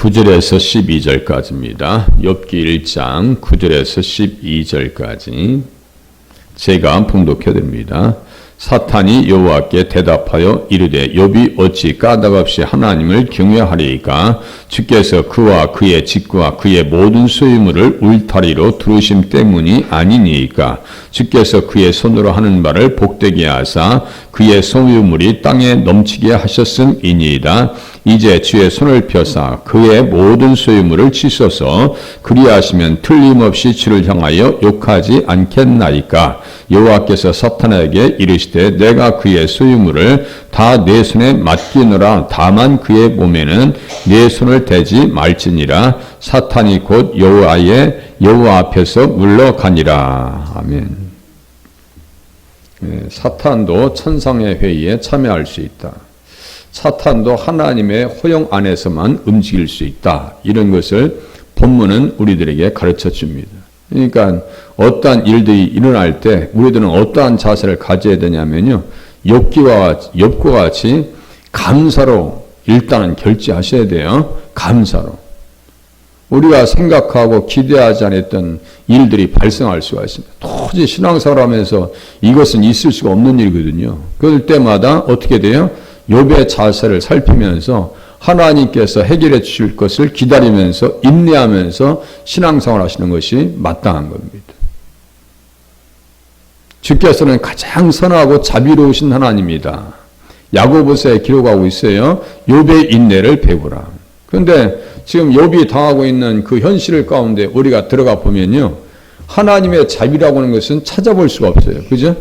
9절에서 12절까지입니다. 욥기 1장 9절에서 12절까지 제가 봉독해 드립니다. 사탄이 여호와께 대답하여 이르되 욥이 어찌 까닭없이 하나님을 경외하리이까? 주께서 그와 그의 집과 그의 모든 소유물을 울타리로 두르심 때문이 아니니이까? 주께서 그의 손으로 하는 바를 복되게 하사 그의 소유물이 땅에 넘치게 하셨음이니이다. 이제 주의 손을 펴사 그의 모든 소유물을 치소서. 그리하시면 틀림없이 주를 향하여 욕하지 않겠나이까? 여호와께서 사탄에게 이르시되 내가 그의 소유물을 다 내 손에 맡기노라. 다만 그의 몸에는 내 손을 대지 말지니라. 사탄이 곧 여호와 앞에서 물러가니라. 아멘. 사탄도 천상의 회의에 참여할 수 있다. 사탄도 하나님의 허용 안에서만 움직일 수 있다. 이런 것을 본문은 우리들에게 가르쳐 줍니다. 그러니까 어떠한 일들이 일어날 때 우리들은 어떠한 자세를 가져야 되냐면요. 욥과 같이 감사로 일단은 결제하셔야 돼요. 감사로. 우리가 생각하고 기대하지 않았던 일들이 발생할 수가 있습니다. 도저히 신앙생활을 하면서 이것은 있을 수가 없는 일이거든요. 그럴 때마다 어떻게 돼요? 욥의 자세를 살피면서 하나님께서 해결해 주실 것을 기다리면서 인내하면서 신앙생활 하시는 것이 마땅한 겁니다. 주께서는 가장 선하고 자비로우신 하나님이다. 야고보서에 기록하고 있어요. 욥의 인내를 배우라. 그런데 지금 욥이 당하고 있는 그 현실 가운데 우리가 들어가 보면요. 하나님의 자비라고 하는 것은 찾아볼 수가 없어요. 그죠?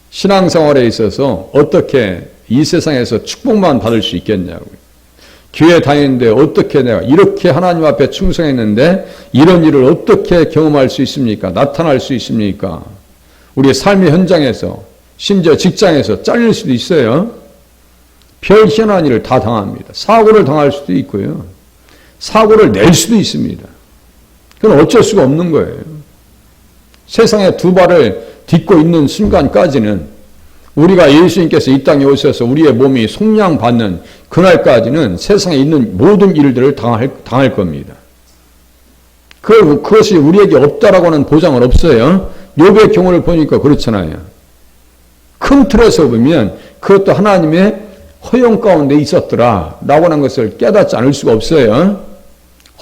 신앙생활에 있어서 어떻게 이 세상에서 축복만 받을 수 있겠냐고요. 교회 다니는데 어떻게 내가 이렇게 하나님 앞에 충성했는데 이런 일을 어떻게 경험할 수 있습니까? 나타날 수 있습니까? 우리의 삶의 현장에서 심지어 직장에서 잘릴 수도 있어요. 별 희한한 일을 다 당합니다. 사고를 당할 수도 있고요. 사고를 낼 수도 있습니다. 그건 어쩔 수가 없는 거예요. 세상에 두 발을 딛고 있는 순간까지는 우리가 예수님께서 이 땅에 오셔서 우리의 몸이 속량받는 그날까지는 세상에 있는 모든 일들을 당할 겁니다. 그것이 우리에게 없다라고 하는 보장은 없어요. 욥의 경우를 보니까 그렇잖아요. 큰 틀에서 보면 그것도 하나님의 허용 가운데 있었더라 라고 하는 것을 깨닫지 않을 수가 없어요.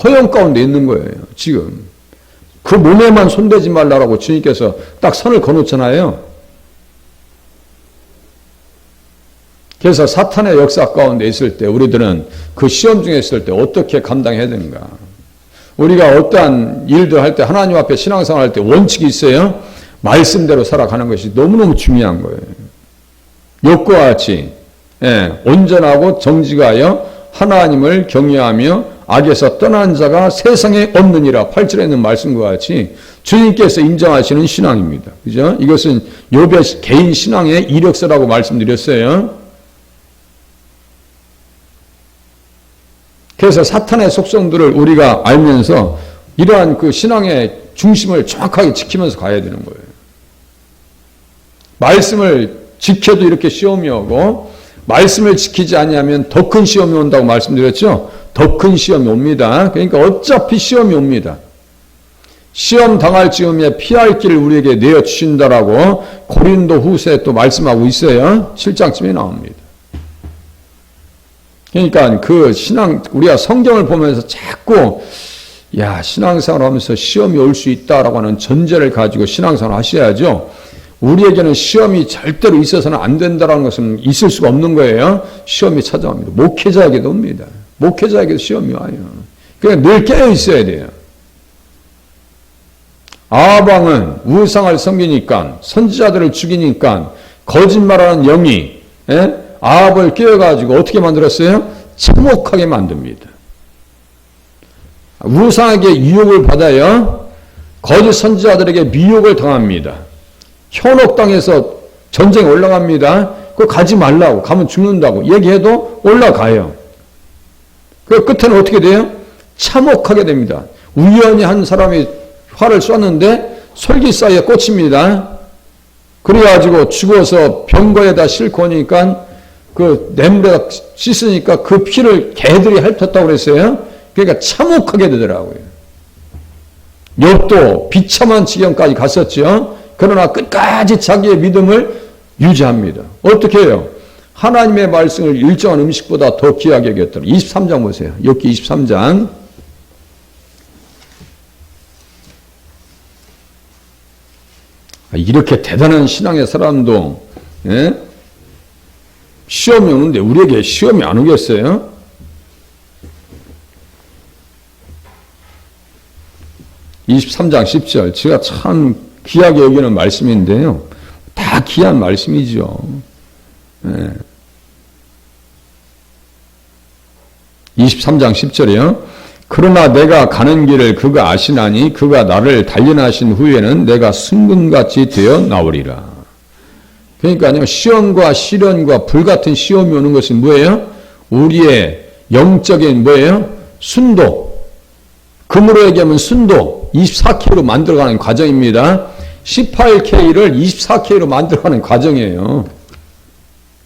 허용 가운데 있는 거예요. 지금 그 몸에만 손대지 말라고 주님께서 딱 선을 거놓잖아요. 그래서 사탄의 역사 가운데 있을 때 우리들은 그 시험 중에 있을 때 어떻게 감당해야 되는가. 우리가 어떠한 일들 할 때 하나님 앞에 신앙생활 할 때 원칙이 있어요. 말씀대로 살아가는 것이 너무너무 중요한 거예요. 욥과 같이 온전하고 정직하여 하나님을 경외하며 악에서 떠난 자가 세상에 없느니라 8절에 있는 말씀과 같이 주님께서 인정하시는 신앙입니다. 그죠? 이것은 욥의 개인 신앙의 이력서라고 말씀드렸어요. 그래서 사탄의 속성들을 우리가 알면서 이러한 그 신앙의 중심을 정확하게 지키면서 가야 되는 거예요. 말씀을 지켜도 이렇게 시험이 오고 말씀을 지키지 않으면 더 큰 시험이 온다고 말씀드렸죠. 더 큰 시험이 옵니다. 그러니까 어차피 시험이 옵니다. 시험 당할 즈음에 피할 길을 우리에게 내어주신다라고 고린도 후서에 또 말씀하고 있어요. 7장쯤에 나옵니다. 그러니까 그 우리가 성경을 보면서 자꾸 신앙생활 하면서 시험이 올 수 있다라고 하는 전제를 가지고 신앙생활 하셔야죠. 우리에게는 시험이 절대로 있어서는 안 된다는 것은 있을 수가 없는 거예요. 시험이 찾아옵니다. 목회자에게도 옵니다. 목회자에게도 시험이 와요. 그러니까 늘 깨어 있어야 돼요. 아방은 우상을 섬기니까 선지자들을 죽이니까 거짓말하는 영이 아합을 깨워가지고 어떻게 만들었어요? 참혹하게 만듭니다. 우상에게 유혹을 받아요. 거짓 선지자들에게 미혹을 당합니다. 현혹당해서 전쟁에 올라갑니다. 그거 가지 말라고 가면 죽는다고 얘기해도 올라가요. 그 끝에는 어떻게 돼요? 참혹하게 됩니다. 우연히 한 사람이 활을 쐈는데 솔깃사이에 꽂힙니다. 그래가지고 죽어서 병거에다 싣고 오니까 그 냄새가 씻으니까 그 피를 개들이 핥았다고 그랬어요. 그러니까 참혹하게 되더라고요. 욥도 비참한 지경까지 갔었죠. 그러나 끝까지 자기의 믿음을 유지합니다. 어떻게 해요? 하나님의 말씀을 일정한 음식보다 더 귀하게 여겼더라. 23장 보세요. 욥기 23장. 이렇게 대단한 신앙의 사람도 시험이 오는데 우리에게 시험이 안 오겠어요? (23장 10절) 제가 참 귀하게 여기는 말씀인데요. 다 귀한 말씀이죠. 23장 10절이요. 그러나 내가 가는 길을 그가 아시나니 그가 나를 단련하신 후에는 내가 승근같이 되어 나오리라. 그러니까요, 시험과 시련과 불같은 시험이 오는 것은 뭐예요? 우리의 영적인 뭐예요? 순도. 금으로 얘기하면 순도. 24K로 만들어가는 과정입니다. 18K를 24K로 만들어가는 과정이에요.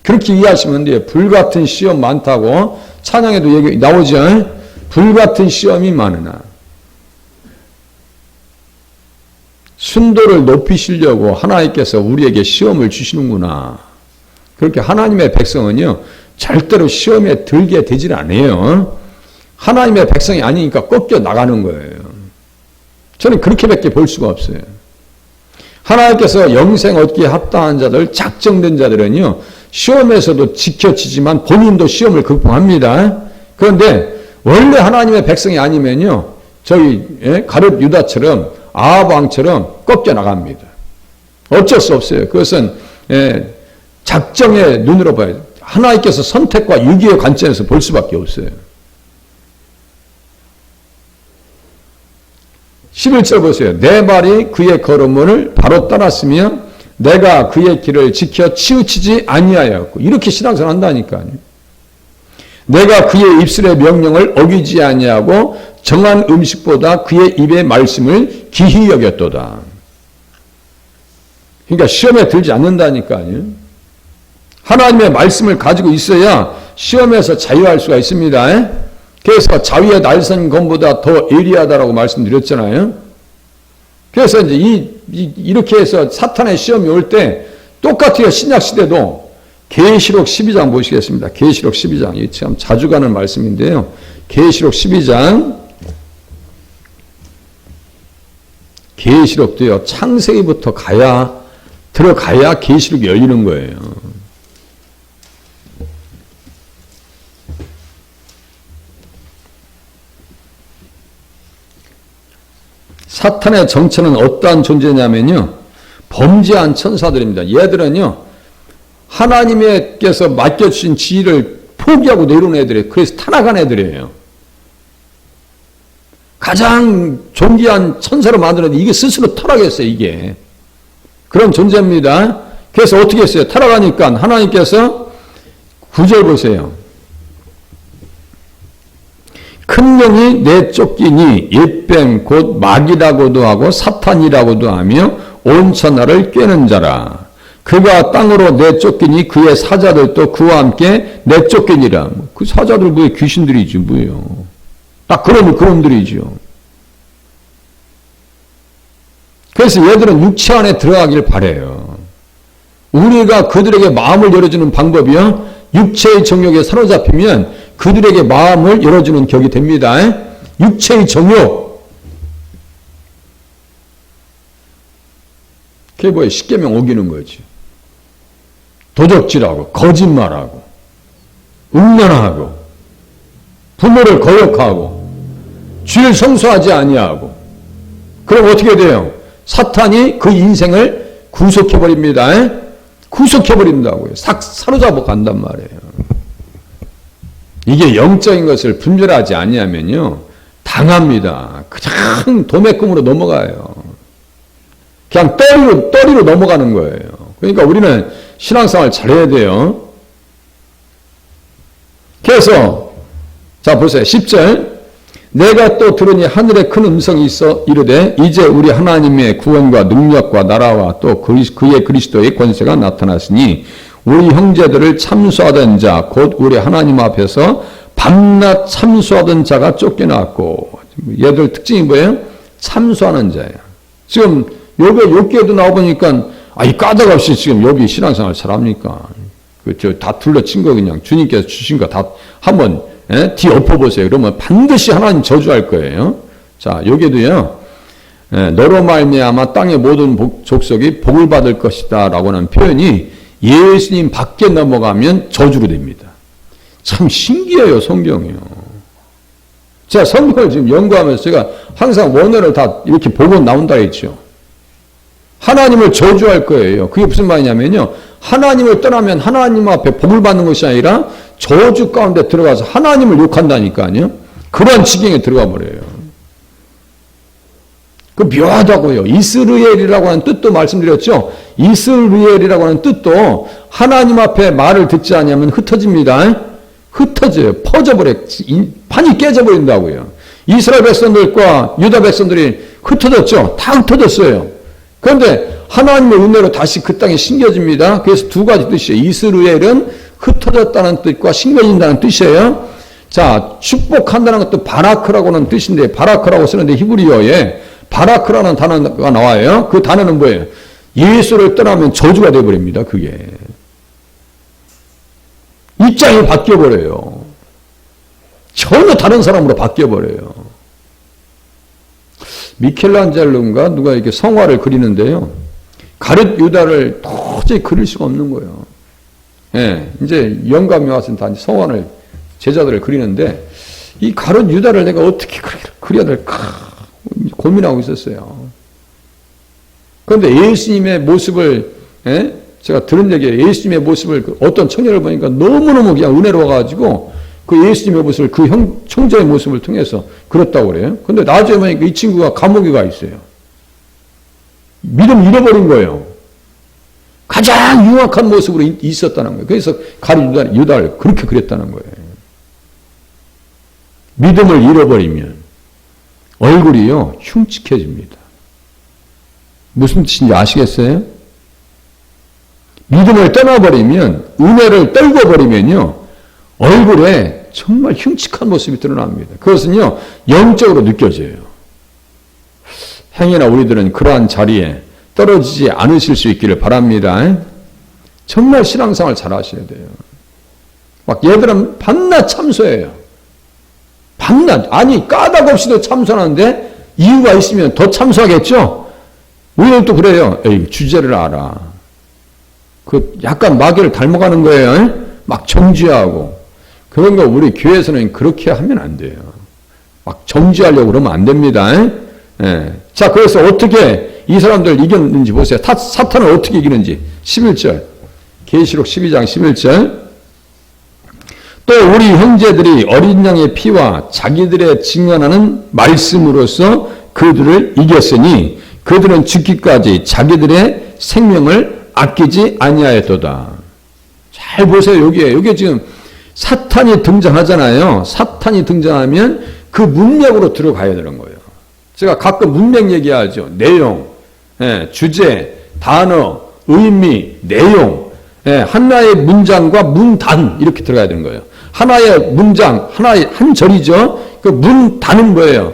그렇게 이해하시면 돼요. 불같은 시험 많다고 찬양에도 얘기 나오죠. 불같은 시험이 많으나 순도를 높이시려고 하나님께서 우리에게 시험을 주시는구나. 그렇게 하나님의 백성은요, 절대로 시험에 들게 되질 않아요. 하나님의 백성이 아니니까 꺾여 나가는 거예요. 저는 그렇게밖에 볼 수가 없어요. 하나님께서 영생 얻기에 합당한 자들, 작정된 자들은요, 시험에서도 지켜지지만 본인도 시험을 극복합니다. 그런데 원래 하나님의 백성이 아니면요, 저희 가룟 유다처럼 아합 왕처럼 꺾여 나갑니다. 어쩔 수 없어요. 그것은 작정의 눈으로 봐야 돼요. 하나님께서 선택과 유기의 관점에서 볼 수밖에 없어요. 11절 보세요. 내 발이 그의 걸음을 바로 따랐으며 내가 그의 길을 지켜 치우치지 아니하였고. 이렇게 신앙생활 한다니까요. 내가 그의 입술의 명령을 어기지 아니하고 정한 음식보다 그의 입의 말씀을 기히 여겼도다. 그러니까 시험에 들지 않는다니까요. 하나님의 말씀을 가지고 있어야 시험에서 자유할 수가 있습니다. 그래서 자위의 날선 검보다 더 예리하다라고 말씀드렸잖아요. 그래서 이제 이렇게 해서 사탄의 시험이 올 때 똑같아요. 신약 시대도 계시록 12장 보시겠습니다. 계시록 12장. 이 참 자주 가는 말씀인데요. 계시록 12장. 계시록도요, 창세기부터 들어가야 계시록이 열리는 거예요. 사탄의 정체는 어떠한 존재냐면요, 범죄한 천사들입니다. 얘들은요, 하나님께서 맡겨주신 지위를 포기하고 내려온 애들이에요. 그래서 타락한 애들이에요. 가장 존귀한 천사로 만들었는데 이게 스스로 타락했어요. 이게 그런 존재입니다. 그래서 어떻게 했어요? 타락하니까 하나님께서 9절 보세요. 큰 영이 내쫓기니 옛뱀 곧 마귀라고도 하고 사탄이라고도 하며 온 천하를 꿰는 자라. 그가 땅으로 내쫓기니 그의 사자들도 그와 함께 내쫓기니라. 그 사자들 뭐예요? 귀신들이지 뭐예요. 딱 그놈들이죠. 그래서 얘들은 육체 안에 들어가길 바래요. 우리가 그들에게 마음을 열어주는 방법이요, 육체의 정욕에 사로잡히면 그들에게 마음을 열어주는 격이 됩니다. 육체의 정욕. 그게 뭐예요? 십계명 어기는 거지. 도적질하고 거짓말하고 음란하고 부모를 거역하고 주를 성수하지 아니하고. 그럼 어떻게 돼요? 사탄이 그 인생을 구속해버립니다. 구속해버린다고요. 사로잡아 간단 말이에요. 이게 영적인 것을 분별하지 아니하면요, 당합니다. 그냥 도매금으로 넘어가요. 그냥 떠리로 넘어가는 거예요. 그러니까 우리는 신앙생활 잘해야 돼요. 그래서 자 보세요. 10절. 내가 또 들으니 하늘에 큰 음성이 있어 이르되 이제 우리 하나님의 구원과 능력과 나라와 또 그의 그리스도의 권세가 나타났으니 우리 형제들을 참수하던 자, 곧 우리 하나님 앞에서 밤낮 참수하던 자가 쫓겨났고, 얘들 특징이 뭐예요? 참수하는 자예요. 지금 욥기에도 나와보니까 이 까닭 없이 지금 욥이 신앙생활 잘합니까? 다 둘러친 거 그냥 주님께서 주신 거 다 한번 뒤엎어보세요. 그러면 반드시 하나님 저주할 거예요. 자, 여기도요. 너로 말미암아 땅의 모든 족속이 복을 받을 것이다 라고 하는 표현이 예수님 밖에 넘어가면 저주로 됩니다. 참 신기해요, 성경이요. 제가 성경을 지금 연구하면서 제가 항상 원어를 다 이렇게 보고 나온다 했죠. 하나님을 저주할 거예요. 그게 무슨 말이냐면요. 하나님을 떠나면 하나님 앞에 복을 받는 것이 아니라 저주 가운데 들어가서 하나님을 욕한다니까요. 그런 지경에 들어가 버려요. 그 묘하다고요. 이스라엘이라고 하는 뜻도 말씀드렸죠. 이스라엘이라고 하는 뜻도 하나님 앞에 말을 듣지 않으면 흩어집니다. 흩어져요. 퍼져버려요. 판이 깨져버린다고요. 이스라엘 백성들과 유다 백성들이 흩어졌죠. 다 흩어졌어요. 그런데 하나님의 은혜로 다시 그 땅에 심겨집니다. 그래서 두 가지 뜻이에요. 이스라엘은 흩어졌다는 뜻과 심겨진다는 뜻이에요. 자, 축복한다는 것도 바라크라고 하는 뜻인데, 바라크라고 쓰는데 히브리어에 바라크라는 단어가 나와요. 그 단어는 뭐예요? 예수를 떠나면 저주가 되어버립니다. 그게. 입장이 바뀌어버려요. 전혀 다른 사람으로 바뀌어버려요. 미켈란젤로인가 누가 이렇게 성화를 그리는데요. 가룟 유다를 도저히 그릴 수가 없는 거예요. 예, 이제 영감이 와서 다 성화를 제자들을 그리는데 이 가룟 유다를 내가 어떻게 그려야 될까 고민하고 있었어요. 그런데 예수님의 모습을 제가 들은 얘기예요. 예수님의 모습을 어떤 청년을 보니까 너무너무 그냥 은혜로워가지고 그 예수님의 모습을 그 형제의 모습을 통해서 그렸다고 그래요. 근데 나중에 보니까 이 친구가 감옥에 가 있어요. 믿음 잃어버린 거예요. 가장 흉악한 모습으로 있었다는 거예요. 그래서 가룟 유다를 그렇게 그렸다는 거예요. 믿음을 잃어버리면 얼굴이요 흉측해집니다. 무슨 뜻인지 아시겠어요? 믿음을 떠나버리면, 은혜를 떨궈버리면요 얼굴에 정말 흉측한 모습이 드러납니다. 그것은요 영적으로 느껴져요. 행여나 우리들은 그러한 자리에 떨어지지 않으실 수 있기를 바랍니다. 정말 신앙생활 잘 하셔야 돼요. 막 얘들은 밤낮 참소해요. 밤낮, 아니 까닭 없이도 참소하는데 이유가 있으면 더 참소하겠죠. 우리는 또 그래요. 에이, 주제를 알아. 그 약간 마귀를 닮아가는 거예요. 막 정죄하고. 그런 거 우리 교회에서는 그렇게 하면 안 돼요. 막 정죄하려고 그러면 안 됩니다. 예. 자, 그래서 어떻게 이 사람들 이겼는지 보세요. 사탄을 어떻게 이기는지. 11절. 계시록 12장 11절. 또 우리 형제들이 어린 양의 피와 자기들의 증언하는 말씀으로서 그들을 이겼으니 그들은 죽기까지 자기들의 생명을 아끼지 아니하였도다. 잘 보세요. 여기에 지금 사탄이 등장하잖아요. 사탄이 등장하면 그 문맥으로 들어가야 되는 거예요. 제가 가끔 문맥 얘기하죠. 내용, 주제, 단어, 의미, 내용, 하나의 문장과 문단 이렇게 들어가야 되는 거예요. 하나의 문장, 한 절이죠. 그 문단은 뭐예요?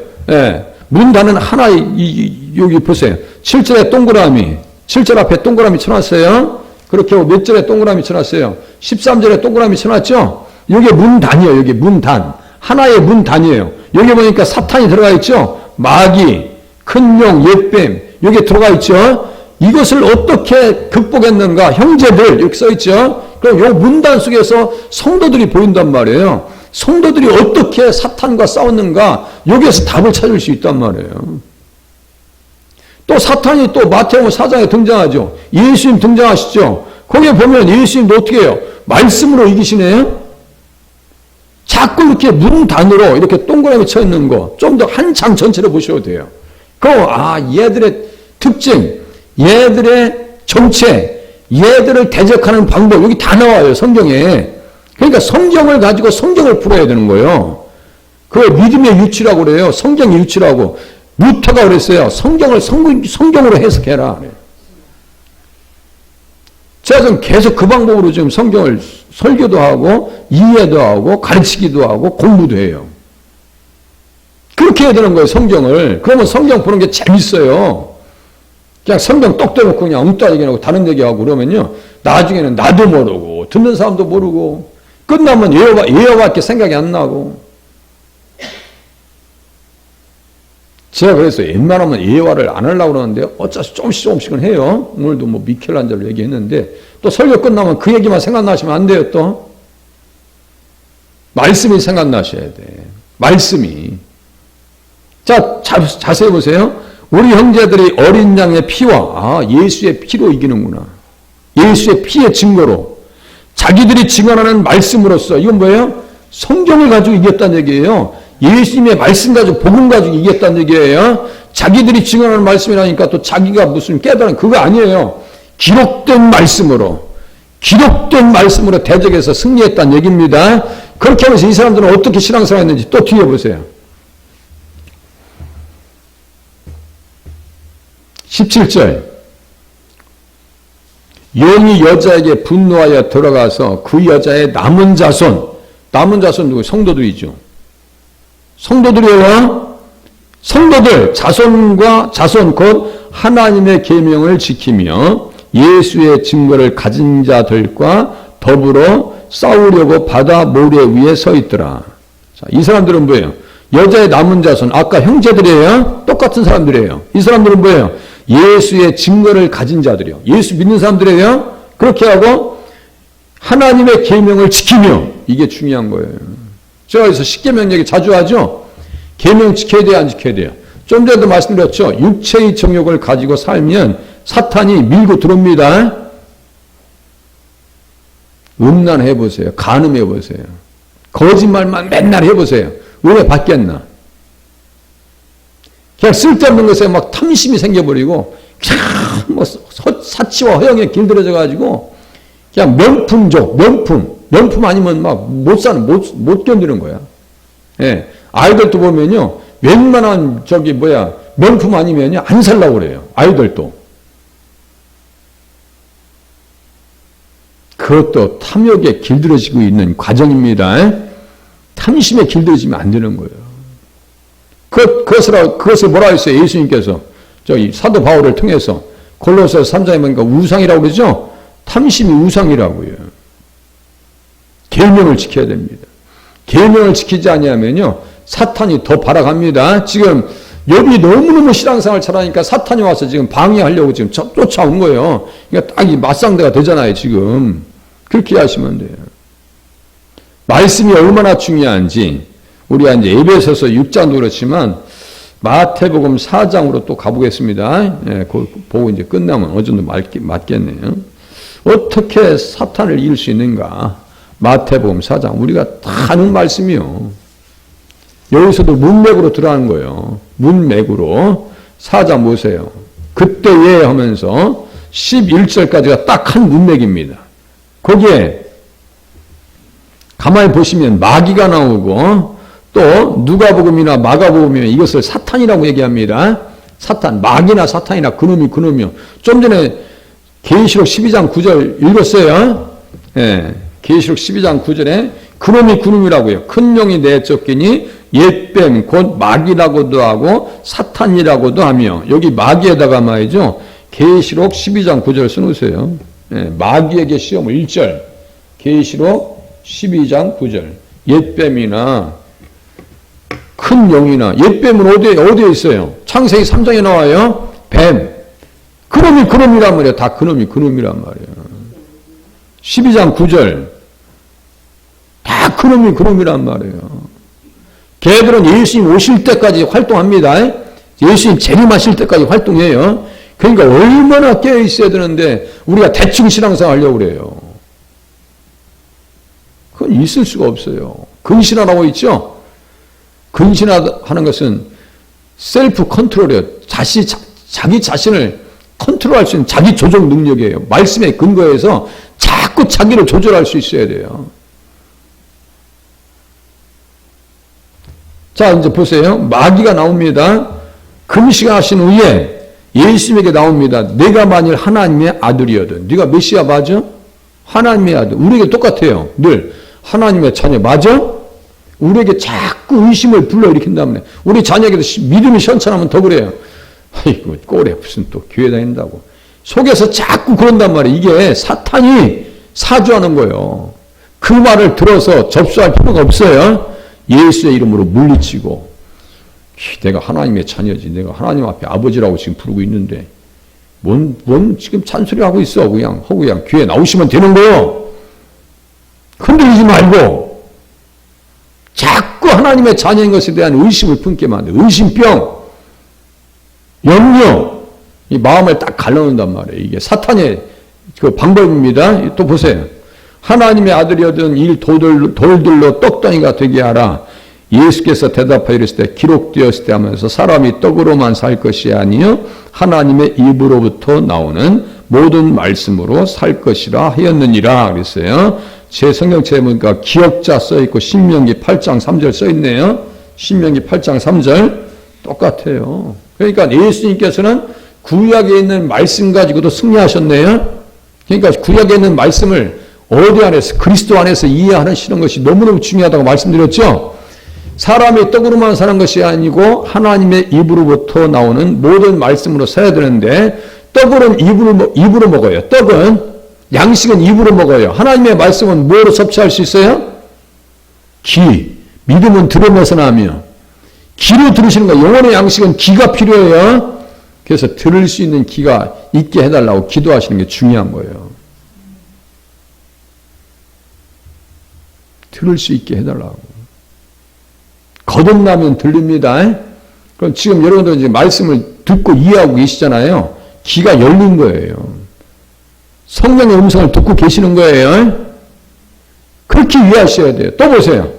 문단은 하나의, 여기 보세요. 7절에 동그라미, 7절 앞에 동그라미 쳐놨어요. 그렇게 하고 몇 절에 동그라미 쳐놨어요? 13절에 동그라미 쳐놨죠? 이게 문단이에요. 여기 문단. 하나의 문단이에요. 여기 보니까 사탄이 들어가 있죠? 마귀, 큰 용, 옛뱀, 여기 들어가 있죠? 이것을 어떻게 극복했는가? 형제들, 이렇게 써 있죠? 그럼 이 문단 속에서 성도들이 보인단 말이에요. 성도들이 어떻게 사탄과 싸웠는가? 여기에서 답을 찾을 수 있단 말이에요. 또 사탄이 또 마태복음 4장에 등장하죠. 예수님 등장하시죠. 거기에 보면 예수님도 어떻게 해요? 말씀으로 이기시네요. 자꾸 이렇게 문단으로 이렇게 동그라미 쳐 있는 거 좀 더 한 장 전체를 보셔도 돼요. 그럼 얘들의 특징, 얘들의 정체, 얘들을 대적하는 방법 여기 다 나와요. 성경에. 그러니까 성경을 가지고 성경을 풀어야 되는 거예요. 그걸 믿음의 유치라고 그래요. 성경의 유치라고. 루터가 그랬어요. 성경을 성경으로 해석해라. 제가 지금 계속 그 방법으로 지금 성경을 설교도 하고 이해도 하고 가르치기도 하고 공부도 해요. 그렇게 해야 되는 거예요, 성경을. 그러면 성경 보는 게 재밌어요. 그냥 성경 똑 떼놓고 그냥 엉뚱한 얘기하고 다른 얘기하고 그러면요, 나중에는 나도 모르고 듣는 사람도 모르고 끝나면 예화밖에 생각이 안 나고. 제가 그래서 웬만하면 예화를 안 하려고 그러는데 어차피 조금씩은 해요. 오늘도 뭐 미켈란젤로 얘기했는데 또 설교 끝나면 그 얘기만 생각나시면 안 돼요. 또 말씀이 생각나셔야 돼. 말씀이. 자, 자세히 보세요. 우리 형제들이 어린 양의 피와 예수의 피로 이기는구나. 예수의 피의 증거로 자기들이 증언하는 말씀으로써 이건 뭐예요? 성경을 가지고 이겼다는 얘기예요. 예수님의 말씀 가지고 복음 가지고 이겼다는 얘기예요. 자기들이 증언하는 말씀이라니까 또 자기가 무슨 깨달은 그거 아니에요. 기록된 말씀으로 대적해서 승리했다는 얘기입니다. 그렇게 하면서 이 사람들은 어떻게 신앙생활했는지 또 뒤에 보세요. 17절. 영이 여자에게 분노하여 들어가서 그 여자의 남은 자손 누구? 성도들이죠. 성도들이에요. 성도들, 자손과 자손 곧 하나님의 계명을 지키며 예수의 증거를 가진 자들과 더불어 싸우려고 바다 모래 위에 서 있더라. 자, 이 사람들은 뭐예요? 여자의 남은 자손, 아까 형제들이에요. 똑같은 사람들이에요. 이 사람들은 뭐예요? 예수의 증거를 가진 자들이요. 예수 믿는 사람들이에요. 그렇게 하고 하나님의 계명을 지키며, 이게 중요한 거예요. 제가 그래서 십계명 얘기 자주 하죠. 계명 지켜야 돼요, 안 지켜야 돼요? 좀 전에도 말씀드렸죠. 육체의 정욕을 가지고 살면 사탄이 밀고 들어옵니다. 음란 해보세요. 간음 해보세요. 거짓말만 맨날 해보세요. 은혜 받겠나? 그냥 쓸데없는 것에 막 탐심이 생겨버리고 그냥 뭐 사치와 허영에 길들여져 가지고 그냥 명품 아니면 막 못 견디는 거야. 예. 아이들도 보면요, 웬만한 명품 아니면요 안 살라고 그래요. 아이들도. 그것도 탐욕에 길들여지고 있는 과정입니다. 탐심에 길들여지면 안 되는 거예요. 그것을 뭐라 했어요? 예수님께서 사도 바울을 통해서 골로새서 3장에 보니까 우상이라고 그러죠? 탐심이 우상이라고요. 계명을 지켜야 됩니다. 계명을 지키지 아니하면요 사탄이 더 발악합니다. 지금 욥이 너무너무 신앙생활 잘하니까 사탄이 와서 지금 방해하려고 지금 쫓아온 거예요. 그러니까 딱 이 맞상대가 되잖아요, 지금. 그렇게 하시면 돼요. 말씀이 얼마나 중요한지 우리가 이제 에베소서 6장도 그렇지만 마태복음 4장으로 또 가보겠습니다. 예, 그거 보고 이제 끝나면 어느 정도 맞겠네요. 어떻게 사탄을 이길 수 있는가? 마태복음 4장 우리가 다 아는 말씀이요. 여기서도 문맥으로 들어가는 거예요. 문맥으로 4장 보세요. 그때에 하면서 11절까지가 딱 한 문맥입니다. 거기에 가만히 보시면 마귀가 나오고 또 누가복음이나 마가복음이나 이것을 사탄이라고 얘기합니다. 사탄, 마귀나 사탄이나 그놈이요. 좀 전에 계시록 12장 9절 읽었어요. 예, 계시록 12장 9절에 그놈이라고요. 큰 용이 내쫓기니 옛뱀 곧 마귀라고도 하고 사탄이라고도 하며, 여기 마귀에다가 말이죠. 계시록 12장 9절 써놓으세요. 예, 마귀에게 시험을 1절. 계시록 12장 9절. 옛뱀이나 큰 용이나, 옛뱀은 어디에 있어요? 창세기 3장에 나와요. 뱀. 그놈이란 말이에요. 다 그놈이란 말이에요. 12장 9절. 다 그놈이란 말이에요. 걔들은 예수님 오실 때까지 활동합니다. 예수님 재림하실 때까지 활동해요. 그러니까 얼마나 깨어 있어야 되는데 우리가 대충 신앙생활 하려고 그래요. 그건 있을 수가 없어요. 근신하라고 있죠? 근신하는 것은 셀프 컨트롤이에요. 자기 자신을 컨트롤할 수 있는 자기 조정 능력이에요. 말씀에 근거해서 자꾸 자기를 조절할 수 있어야 돼요. 자, 이제 보세요. 마귀가 나옵니다. 금식하신 후에 예수님에게 나옵니다. 내가 만일 하나님의 아들이어든. 네가 메시아 맞아? 하나님의 아들. 우리에게 똑같아요. 늘 하나님의 자녀 맞아? 우리에게 자꾸 의심을 불러일으킨다면 우리 자녀에게도 믿음이 현천하면 더 그래요. 아이고 꼴에 무슨 또 교회 다닌다고. 속에서 자꾸 그런단 말이에요. 이게 사탄이 사주하는 거예요. 그 말을 들어서 접수할 필요가 없어요. 예수의 이름으로 물리치고 내가 하나님의 자녀지. 내가 하나님 앞에 아버지라고 지금 부르고 있는데 뭔 지금 잔소리 하고 있어. 그냥 하고 그냥 교회 나오시면 되는 거예요. 흔들리지 말고 자꾸 하나님의 자녀인 것에 대한 의심을 품게 만들어. 의심병, 염려, 이 마음을 딱 갈라놓는단 말이에요. 이게 사탄의 그 방법입니다. 또 보세요. 하나님의 아들이어든 이 돌들로 떡덩이가 되게 하라. 예수께서 대답하여 이르시되 기록되었을 때 하면서 사람이 떡으로만 살 것이 아니요 하나님의 입으로부터 나오는 모든 말씀으로 살 것이라 하였느니라 그랬어요. 제 성경책에 보니까 기억자 써있고 신명기 8장 3절 써있네요. 신명기 8장 3절 똑같아요. 그러니까 예수님께서는 구약에 있는 말씀 가지고도 승리하셨네요. 그러니까 구약에 있는 말씀을 어디 안에서 그리스도 안에서 이해하시는 것이 너무너무 중요하다고 말씀드렸죠. 사람이 떡으로만 사는 것이 아니고 하나님의 입으로부터 나오는 모든 말씀으로 살아야 되는데 떡은 입으로 먹어요. 떡은 양식은 입으로 먹어요. 하나님의 말씀은 뭐로 섭취할 수 있어요? 귀. 믿음은 들으면서 나며 귀로 들으시는 거. 영혼의 양식은 귀가 필요해요. 그래서 들을 수 있는 귀가 있게 해달라고 기도하시는 게 중요한 거예요. 들을 수 있게 해달라고. 거듭나면 들립니다. 그럼 지금 여러분들 이제 말씀을 듣고 이해하고 계시잖아요. 귀가 열린 거예요. 성령의 음성을 듣고 계시는 거예요. 그렇게 이해하셔야 돼요. 또 보세요.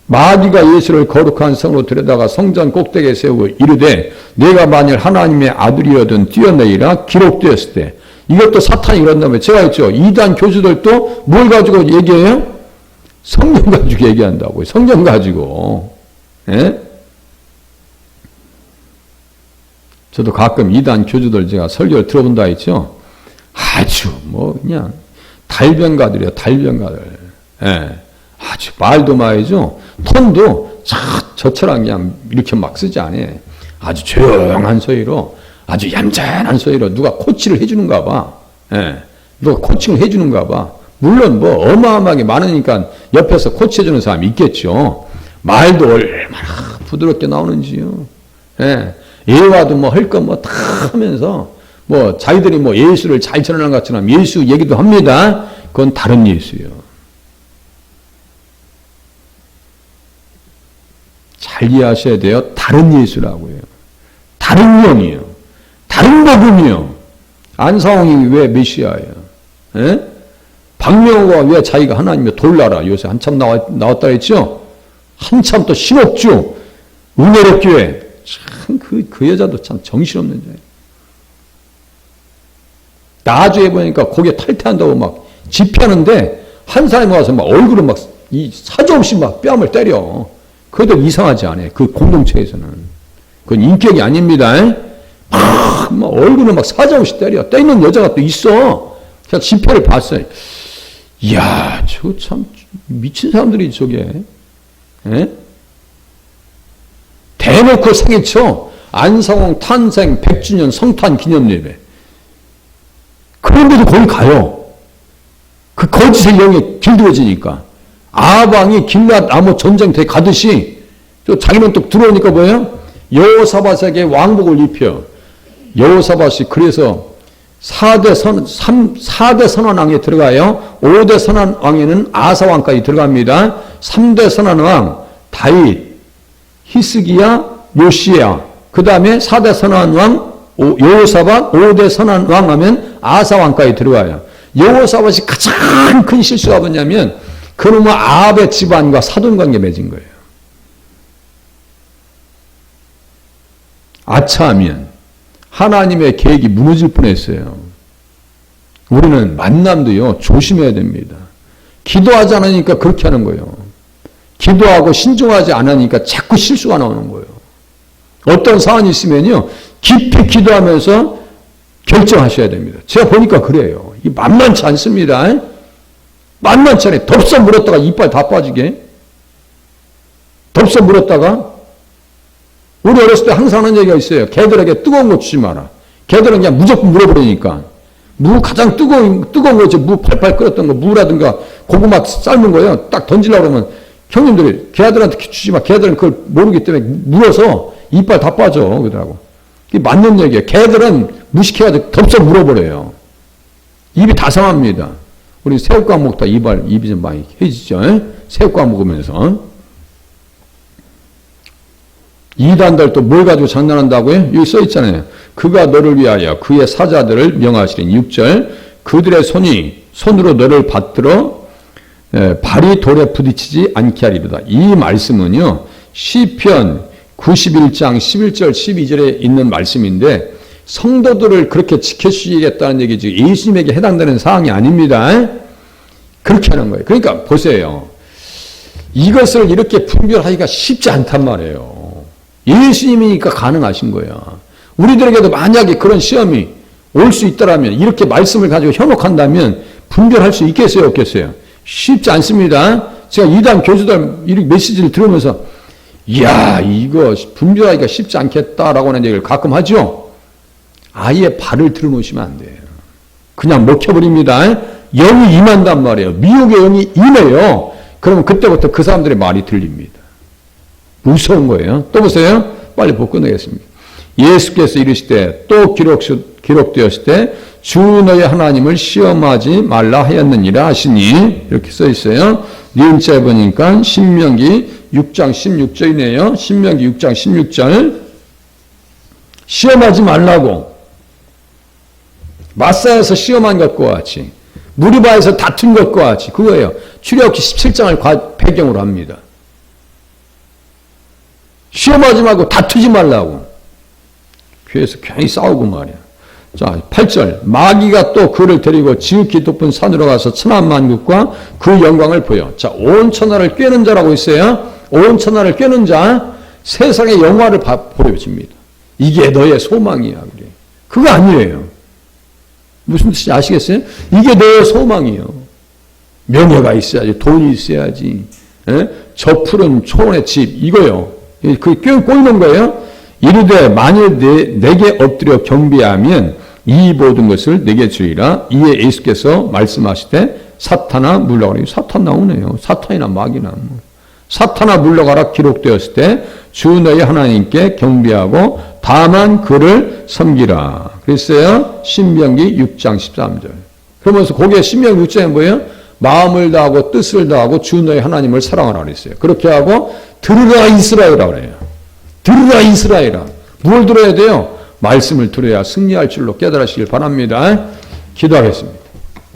마귀가 예수를 거룩한 성으로 들여다가 성전 꼭대기에 세우고 이르되 내가 만일 하나님의 아들이어든 뛰어내리라 기록되었을 때. 이것도 사탄이 그런다면 제가 했죠. 이단 교주들도 뭘 가지고 얘기해요? 성경 가지고 얘기한다고요. 성경 가지고. 예? 저도 가끔 이단 교주들 제가 설교를 들어본다 했죠. 아주 그냥 달변가들이에요. 달변가들. 예. 아주 말도 말이죠. 톤도 저처럼 그냥 이렇게 막 쓰지 않아요. 아주 조용한 소리로 아주 얌전한 소리로 누가 코치를 해주는가 봐. 예. 누가 코칭을 해주는가 봐. 물론 어마어마하게 많으니까 옆에서 코치해주는 사람이 있겠죠. 말도 얼마나 부드럽게 나오는지요. 예. 예화도 할 거 다 하면서 자기들이 예수를 잘 전하는 것처럼 예수 얘기도 합니다. 그건 다른 예수예요. 잘 이해하셔야 돼요. 다른 예수라고요. 다른 영이에요. 다른 복음이요. 안상홍이 왜 메시아예요? 예? 박명호가 왜 자기가 하나님의 돌나라 요새 한참 나왔다 했죠? 한참 또 신옥주 은혜롭교회 참 그 여자도 참 정신없는 자예요. 나중에 보니까 고개 탈퇴한다고 막 집회하는데 한 사람이 와서 막 얼굴을 막 사정없이 막 뺨을 때려. 그것도 이상하지 않아요. 그 공동체에서는. 그건 인격이 아닙니다. 막 얼굴을 막 사정없이 때리는 여자가 또 있어. 제가 집회를 봤어요. 이야, 저거 참 미친 사람들이 저게. 예? 대놓고 생일쳐. 안상홍 탄생 100주년 성탄 기념 예배. 그런데도 거기 가요. 그 거짓의 영에 길들여지니까. 아방이 길앗 아무 전쟁터에 가듯이 또 자기는 또 들어오니까 뭐예요? 여호사밧에게 왕복을 입혀. 여호사밧이 그래서 4대 선왕에 들어가요. 5대 선왕에는 아사왕까지 들어갑니다. 3대 선왕 다윗, 히스기야, 요시야. 그 다음에 4대 선왕 여호사밧, 5대 선왕 하면 아사왕까지 들어가요. 여호사밧이 가장 큰 실수가 뭐냐면 그놈의 아합의 집안과 사돈관계 맺은 거예요. 아차하면 하나님의 계획이 무너질 뻔했어요. 우리는 만남도요 조심해야 됩니다. 기도하지 않으니까 그렇게 하는 거예요. 기도하고 신중하지 않으니까 자꾸 실수가 나오는 거예요. 어떤 사안이 있으면요 깊이 깊이 기도하면서 결정하셔야 됩니다. 제가 보니까 그래요. 이 만만치 않습니다. 만만치 않아요. 덥석 물었다가 이빨 다 빠지게. 덥석 물었다가 우리 어렸을 때 항상 하는 얘기가 있어요. 개들에게 뜨거운 거 주지 마라. 개들은 그냥 무조건 물어버리니까. 무 가장 뜨거운 거지. 무 팔팔 끓였던 거, 무라든가 고구마 삶은 거요. 딱 던지려고 그러면 형님들이 개들한테 주지 마. 개들은 그걸 모르기 때문에 물어서 이빨 다 빠져. 그러더라고. 이게 맞는 얘기예요. 개들은 무식해가지고 덥석 물어버려요. 입이 다 상합니다. 우리 새우깡 먹다 입이 좀 많이 해지죠. 새우깡 먹으면서. 이단들 또 뭘 가지고 장난한다고요? 여기 써 있잖아요. 그가 너를 위하여 그의 사자들을 명하시린 6절 그들의 손으로 너를 받들어 발이 돌에 부딪히지 않게 하리로다. 이 말씀은요. 시편 91장 11절 12절에 있는 말씀인데 성도들을 그렇게 지켜주시겠다는 얘기죠. 예수님에게 해당되는 사항이 아닙니다. 그렇게 하는 거예요. 그러니까 보세요. 이것을 이렇게 분별하기가 쉽지 않단 말이에요. 예수님이니까 가능하신 거야. 우리들에게도 만약에 그런 시험이 올 수 있다라면 이렇게 말씀을 가지고 현혹한다면 분별할 수 있겠어요? 없겠어요? 쉽지 않습니다. 제가 이단 교수들 이 메시지를 들으면서 이야 이거 분별하기가 쉽지 않겠다라고 하는 얘기를 가끔 하죠. 아예 발을 들어놓으시면 안 돼요. 그냥 먹혀버립니다. 영이 임한단 말이에요. 미혹의 영이 임해요. 그러면 그때부터 그 사람들의 말이 들립니다. 무서운 거예요. 또 보세요. 빨리 보고 끝내겠습니다. 예수께서 이르시되 또 기록되었을 때 주 너의 하나님을 시험하지 말라 하였느니라 하시니 이렇게 써 있어요. 니은자에 보니까 신명기 6장 16절이네요. 신명기 6장 16절 시험하지 말라고 마사에서 시험한 것과 같이 무리바에서 다툰 것과 같이 그거예요. 출애굽기 17장을 배경으로 합니다. 시험하지 말고 다투지 말라고. 교회에서 괜히 싸우고 말이야. 자, 8절. 마귀가 또 그를 데리고 지극히 높은 산으로 가서 천하만국과 그 영광을 보여. 자, 온 천하를 꿰는 자라고 있어요. 온 천하를 꿰는 자, 세상의 영화를 보여줍니다. 이게 너의 소망이야. 그래. 그거 아니에요. 무슨 뜻인지 아시겠어요? 이게 너의 소망이요. 명예가 있어야지, 돈이 있어야지, 저 푸른 초원의 집, 이거요. 그게 꼬이는 거예요. 이르되 만일 내게 엎드려 경배하면 이 모든 것을 내게 주리라. 이에 예수께서 말씀하시되 사탄아 물러가라. 사탄 나오네요. 사탄이나 마귀나. 사탄아 물러가라 기록되었을 때 주 너의 하나님께 경배하고 다만 그를 섬기라. 그랬어요. 신명기 6장 13절. 그러면서 거기에 신명기 6장에 뭐예요? 마음을 다하고 뜻을 다하고 주 너의 하나님을 사랑하라 그랬어요. 그렇게 하고 들으라 이스라엘이라고 그래요. 들으라 이스라엘아. 뭘 들어야 돼요? 말씀을 들어야 승리할 줄로 깨달으시길 바랍니다. 기도하겠습니다.